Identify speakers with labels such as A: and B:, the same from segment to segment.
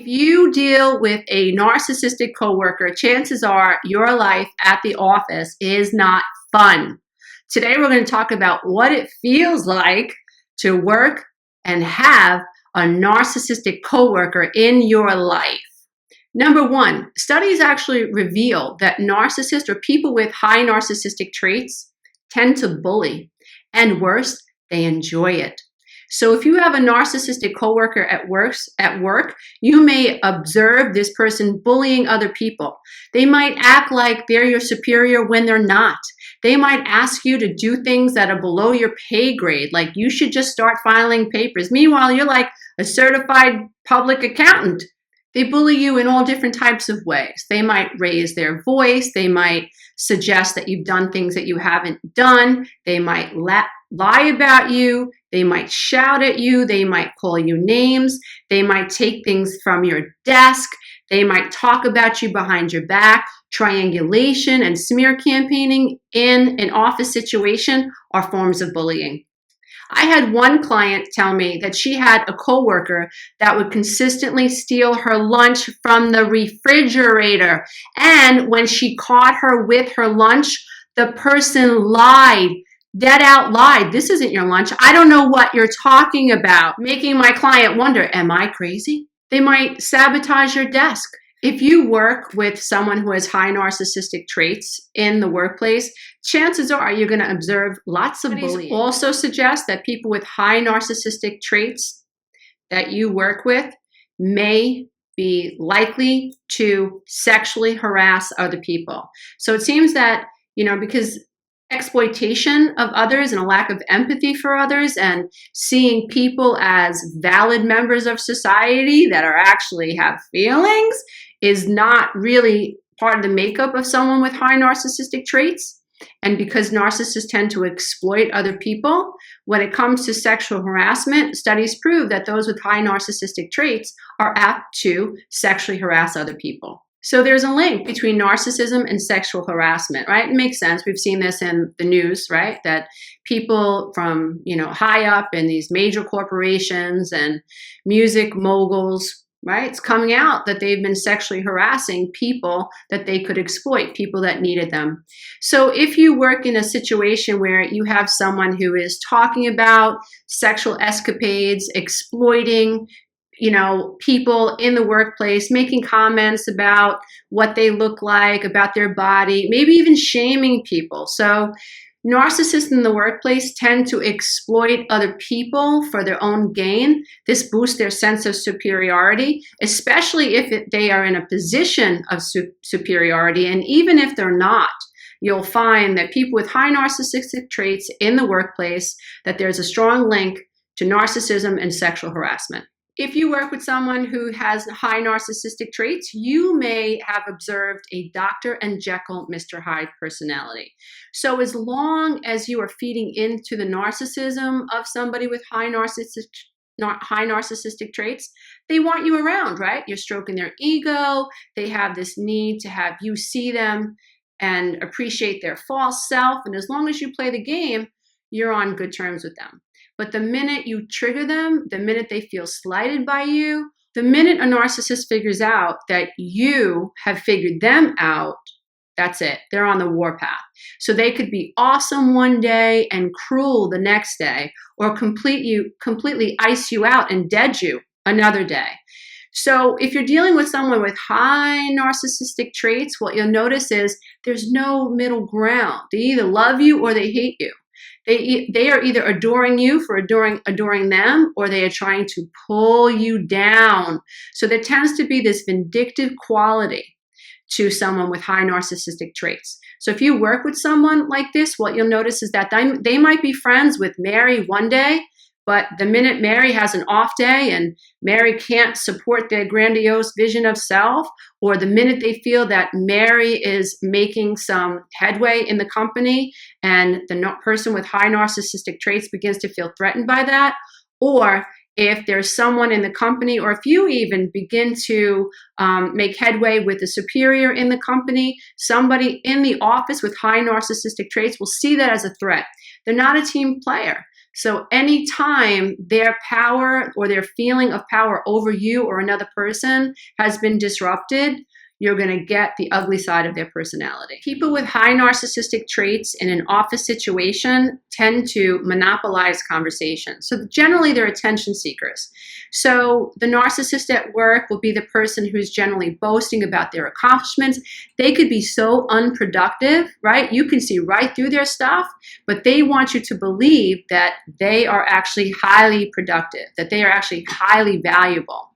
A: If you deal with a narcissistic coworker, chances are your life at the office is not fun. Today we're going to talk about what it feels like to work and have a narcissistic coworker in your life. Number one, studies actually reveal that narcissists or people with high narcissistic traits tend to bully, and worse, they enjoy it. So if you have a narcissistic coworker at work, you may observe this person bullying other people. They might act like they're your superior when they're not. They might ask you to do things that are below your pay grade, like you should just start filing papers. Meanwhile, you're like a certified public accountant. They bully you in all different types of ways. They might raise their voice. They might suggest that you've done things that you haven't done. They might lie about you. They might shout at you. They might call you names. They might take things from your desk. They might talk about you behind your back. Triangulation and smear campaigning in an office situation are forms of bullying. I had one client tell me that she had a coworker that would consistently steal her lunch from the refrigerator. And when she caught her with her lunch, the person lied. Dead out lied. This isn't your lunch. I don't know what you're talking about. Making my client wonder, am I crazy? They might sabotage your desk. If you work with someone who has high narcissistic traits in the workplace, chances are you're going to observe lots of bullying. Also suggest that people with high narcissistic traits that you work with may be likely to sexually harass other people. So it seems that, because exploitation of others and a lack of empathy for others and seeing people as valid members of society that are actually have feelings is not really part of the makeup of someone with high narcissistic traits. And because narcissists tend to exploit other people, when it comes to sexual harassment, studies prove that those with high narcissistic traits are apt to sexually harass other people. So there's a link between narcissism and sexual harassment, right? It makes sense. We've seen this in the news, right? That people from, high up in these major corporations and music moguls, right? It's coming out that they've been sexually harassing people that they could exploit, people that needed them. So if you work in a situation where you have someone who is talking about sexual escapades, exploiting people in the workplace, making comments about what they look like, about their body, maybe even shaming people. So narcissists in the workplace tend to exploit other people for their own gain. This boosts their sense of superiority, especially if they are in a position of superiority. And even if they're not, you'll find that people with high narcissistic traits in the workplace, that there's a strong link to narcissism and sexual harassment. If you work with someone who has high narcissistic traits, you may have observed a Dr. and Jekyll, Mr. Hyde personality. So as long as you are feeding into the narcissism of somebody with high narcissistic traits, they want you around, right? You're stroking their ego. They have this need to have you see them and appreciate their false self. And as long as you play the game, you're on good terms with them. But the minute you trigger them, the minute they feel slighted by you, the minute a narcissist figures out that you have figured them out, that's it. They're on the warpath. So they could be awesome one day and cruel the next day, or completely ice you out and dead you another day. So if you're dealing with someone with high narcissistic traits, what you'll notice is there's no middle ground. They either love you or they hate you. They are either adoring you for adoring them, or they are trying to pull you down. So there tends to be this vindictive quality to someone with high narcissistic traits. So if you work with someone like this, what you'll notice is that they might be friends with Mary one day, but the minute Mary has an off day and Mary can't support their grandiose vision of self, or the minute they feel that Mary is making some headway in the company and the person with high narcissistic traits begins to feel threatened by that, or if there's someone in the company, or if you even begin to make headway with the superior in the company, somebody in the office with high narcissistic traits will see that as a threat. They're not a team player. So anytime their power or their feeling of power over you or another person has been disrupted, you're going to get the ugly side of their personality. People with high narcissistic traits in an office situation tend to monopolize conversation. So generally they're attention seekers. So the narcissist at work will be the person who's generally boasting about their accomplishments. They could be so unproductive, right? You can see right through their stuff, but they want you to believe that they are actually highly productive, that they are actually highly valuable.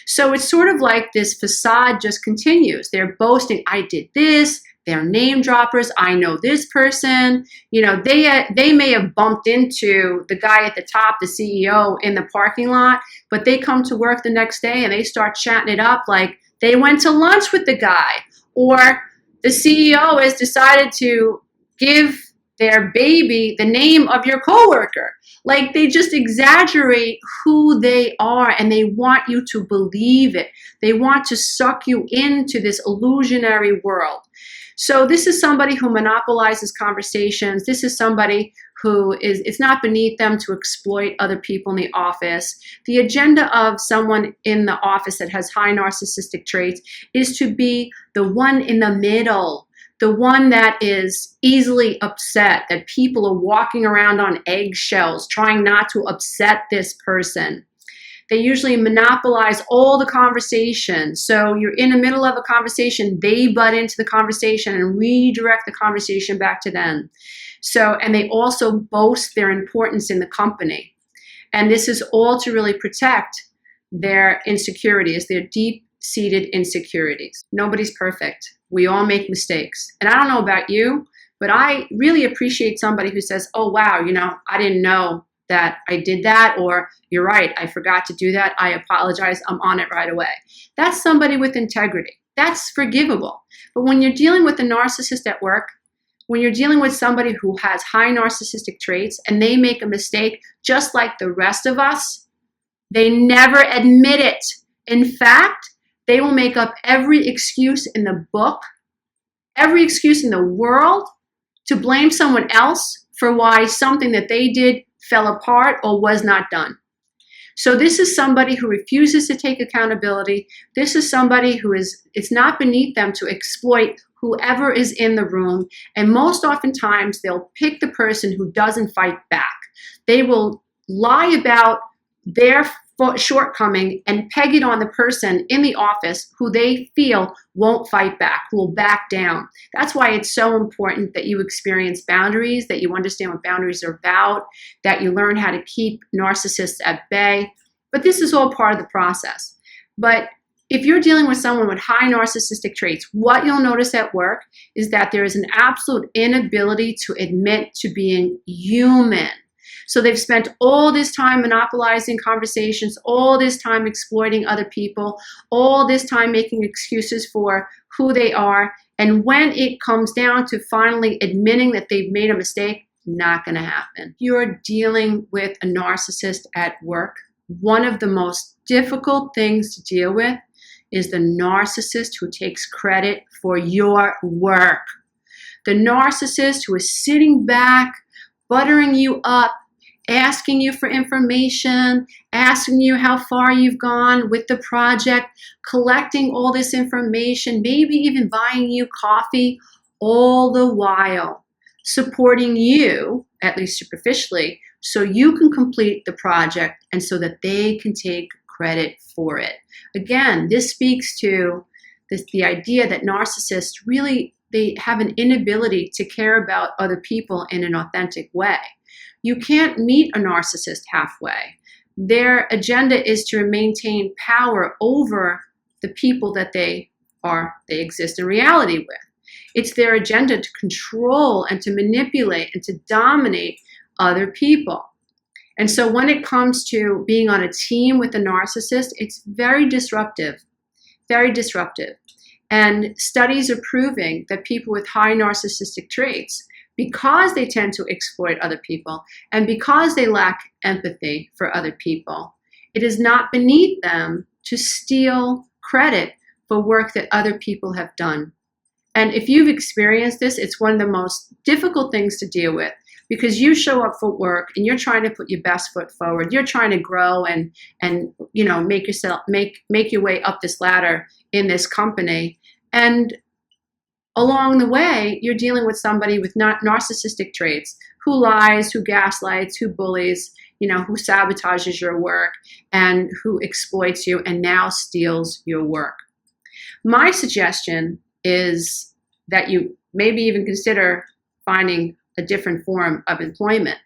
A: So it's sort of like this facade just continues. They're boasting, I did this, they're name droppers, I know this person. You know, they may have bumped into the guy at the top, the CEO, in the parking lot, but they come to work the next day and they start chatting it up like they went to lunch with the guy, or the CEO has decided to give their baby the name of your coworker. Like they just exaggerate who they are and they want you to believe it. They want to suck you into this illusionary world. So this is somebody who monopolizes conversations. This is somebody who it's not beneath them to exploit other people in the office. The agenda of someone in the office that has high narcissistic traits is to be the one in the middle, the one that is easily upset, that people are walking around on eggshells, trying not to upset this person. They usually monopolize all the conversation. So you're in the middle of a conversation, they butt into the conversation and redirect the conversation back to them. So, and they also boast their importance in the company. And this is all to really protect their insecurities, their deep-seated insecurities. Nobody's perfect. We all make mistakes. And I don't know about you, but I really appreciate somebody who says, oh, wow, you know, I didn't know that I did that, or you're right, I forgot to do that. I apologize. I'm on it right away. That's somebody with integrity. That's forgivable. But when you're dealing with a narcissist at work, when you're dealing with somebody who has high narcissistic traits and they make a mistake, just like the rest of us, they never admit it. In fact, they will make up every excuse in the book, every excuse in the world to blame someone else for why something that they did fell apart or was not done. So this is somebody who refuses to take accountability. This is somebody who it's not beneath them to exploit whoever is in the room. And most oftentimes they'll pick the person who doesn't fight back. They will lie about their shortcoming and peg it on the person in the office who they feel won't fight back, who will back down. That's why it's so important that you experience boundaries, that you understand what boundaries are about, that you learn how to keep narcissists at bay. But this is all part of the process. But if you're dealing with someone with high narcissistic traits, what you'll notice at work is that there is an absolute inability to admit to being human. So they've spent all this time monopolizing conversations, all this time exploiting other people, all this time making excuses for who they are. And when it comes down to finally admitting that they've made a mistake, not going to happen. You're dealing with a narcissist at work. One of the most difficult things to deal with is the narcissist who takes credit for your work. The narcissist who is sitting back, buttering you up, asking you for information, asking you how far you've gone with the project, collecting all this information, maybe even buying you coffee, all the while supporting you, at least superficially, so you can complete the project and so that they can take credit for it. Again, this speaks to the idea that narcissists really, they have an inability to care about other people in an authentic way. You can't meet a narcissist halfway. Their agenda is to maintain power over the people that they exist in reality with. It's their agenda to control and to manipulate and to dominate other people. And so when it comes to being on a team with a narcissist, it's very disruptive, very disruptive. And studies are proving that people with high narcissistic traits, because they tend to exploit other people and because they lack empathy for other people, it is not beneath them to steal credit for work that other people have done. And if you've experienced this, it's one of the most difficult things to deal with because you show up for work and you're trying to put your best foot forward. You're trying to grow and make your way up this ladder in this company. And along the way, you're dealing with somebody with narcissistic traits, who lies, who gaslights, who bullies, who sabotages your work, and who exploits you and now steals your work. My suggestion is that you maybe even consider finding a different form of employment.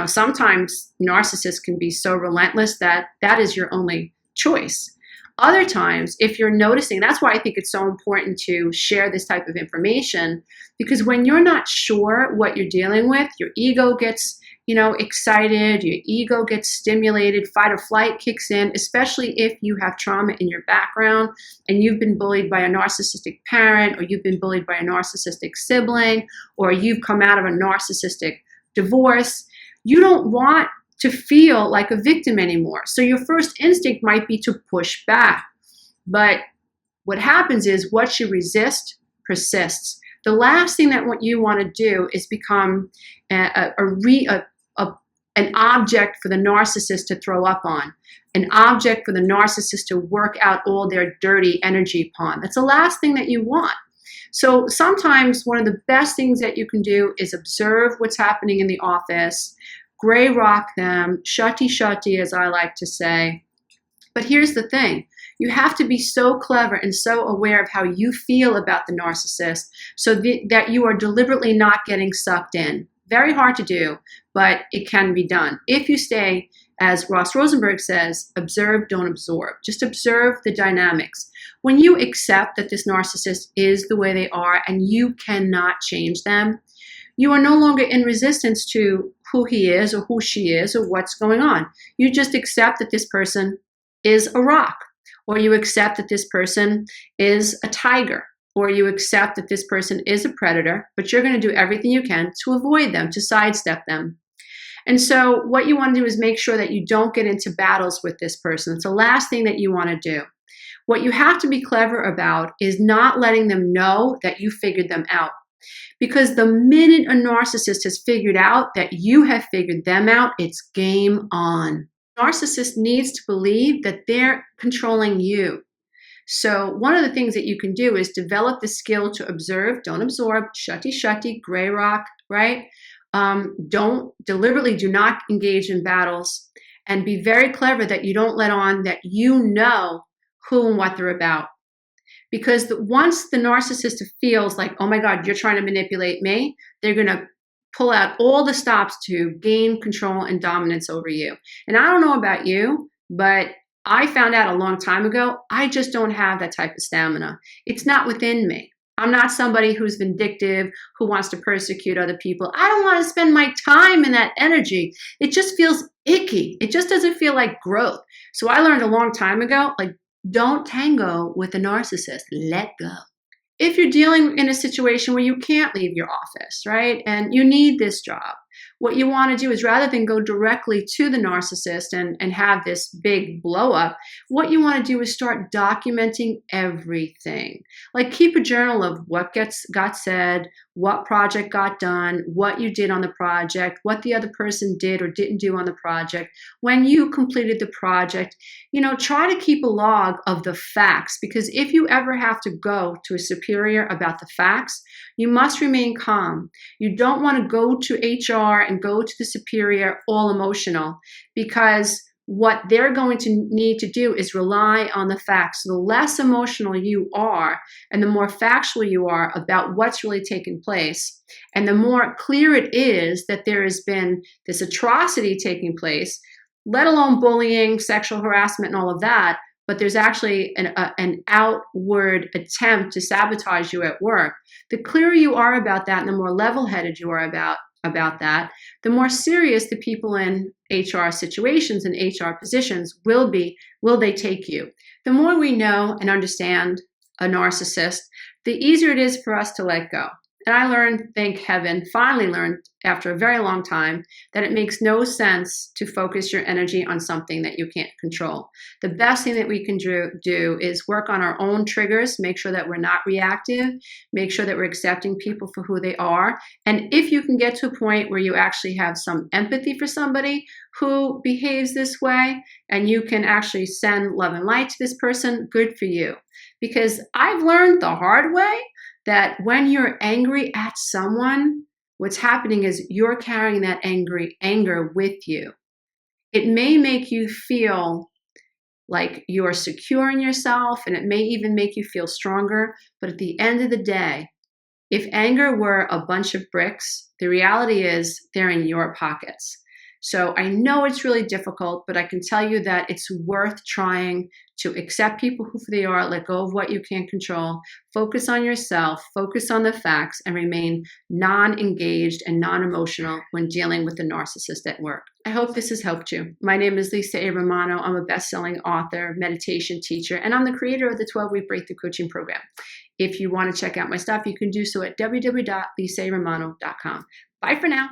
A: Sometimes narcissists can be so relentless that that is your only choice. Other times, if you're noticing, that's why I think it's so important to share this type of information, because when you're not sure what you're dealing with, your ego gets, excited, your ego gets stimulated, fight or flight kicks in, especially if you have trauma in your background and you've been bullied by a narcissistic parent, or you've been bullied by a narcissistic sibling, or you've come out of a narcissistic divorce. You don't want to feel like a victim anymore. So your first instinct might be to push back. But what happens is what you resist persists. The last thing that what you want to do is become an object for the narcissist to throw up on, an object for the narcissist to work out all their dirty energy upon. That's the last thing that you want. So sometimes one of the best things that you can do is observe what's happening in the office, gray rock them, shutty-shutty, as I like to say. But here's the thing. You have to be so clever and so aware of how you feel about the narcissist so that you are deliberately not getting sucked in. Very hard to do, but it can be done. If you stay, as Ross Rosenberg says, observe, don't absorb. Just observe the dynamics. When you accept that this narcissist is the way they are and you cannot change them, you are no longer in resistance to who he is or who she is or what's going on. You just accept that this person is a rock, or you accept that this person is a tiger, or you accept that this person is a predator, but you're going to do everything you can to avoid them, to sidestep them. And so what you want to do is make sure that you don't get into battles with this person. It's the last thing that you want to do. What you have to be clever about is not letting them know that you figured them out. Because the minute a narcissist has figured out that you have figured them out, it's game on. Narcissist needs to believe that they're controlling you. So one of the things that you can do is develop the skill to observe, don't absorb, shutty-shutty, gray rock, right? Do not engage in battles, and be very clever that you don't let on that you know who and what they're about. Because once the narcissist feels like, oh my God, you're trying to manipulate me, they're going to pull out all the stops to gain control and dominance over you. And I don't know about you, but I found out a long time ago, I just don't have that type of stamina. It's not within me. I'm not somebody who's vindictive, who wants to persecute other people. I don't want to spend my time in that energy. It just feels icky. It just doesn't feel like growth. So I learned a long time ago, don't tango with a narcissist. Let go. If you're dealing in a situation where you can't leave your office, right, and you need this job, what you want to do is, rather than go directly to the narcissist and have this big blow up, what you want to do is start documenting everything. Like, keep a journal of what got said, what project got done, what you did on the project, what the other person did or didn't do on the project, when you completed the project. Try to keep a log of the facts, because if you ever have to go to a superior about the facts, you must remain calm. You don't want to go to HR and go to the superior all emotional, because what they're going to need to do is rely on the facts. So the less emotional you are and the more factual you are about what's really taken place, and the more clear it is that there has been this atrocity taking place, let alone bullying, sexual harassment, and all of that, but there's actually an outward attempt to sabotage you at work. The clearer you are about that and the more level-headed you are about that, the more serious the people in HR situations and HR positions will they take you. The more we know and understand a narcissist, the easier it is for us to let go. And I learned, thank heaven, finally learned after a very long time, that it makes no sense to focus your energy on something that you can't control. The best thing that we can do is work on our own triggers, make sure that we're not reactive, make sure that we're accepting people for who they are. And if you can get to a point where you actually have some empathy for somebody who behaves this way, and you can actually send love and light to this person, good for you. Because I've learned the hard way that when you're angry at someone, what's happening is you're carrying that anger with you. It may make you feel like you're secure in yourself, and it may even make you feel stronger. But at the end of the day, if anger were a bunch of bricks, the reality is they're in your pockets. So I know it's really difficult, but I can tell you that it's worth trying to accept people who they are, let go of what you can't control, focus on yourself, focus on the facts, and remain non-engaged and non-emotional when dealing with the narcissist at work. I hope this has helped you. My name is Lisa A. Romano. I'm a best-selling author, meditation teacher, and I'm the creator of the 12-week Breakthrough Coaching Program. If you want to check out my stuff, you can do so at www.lisaaromano.com. Bye for now.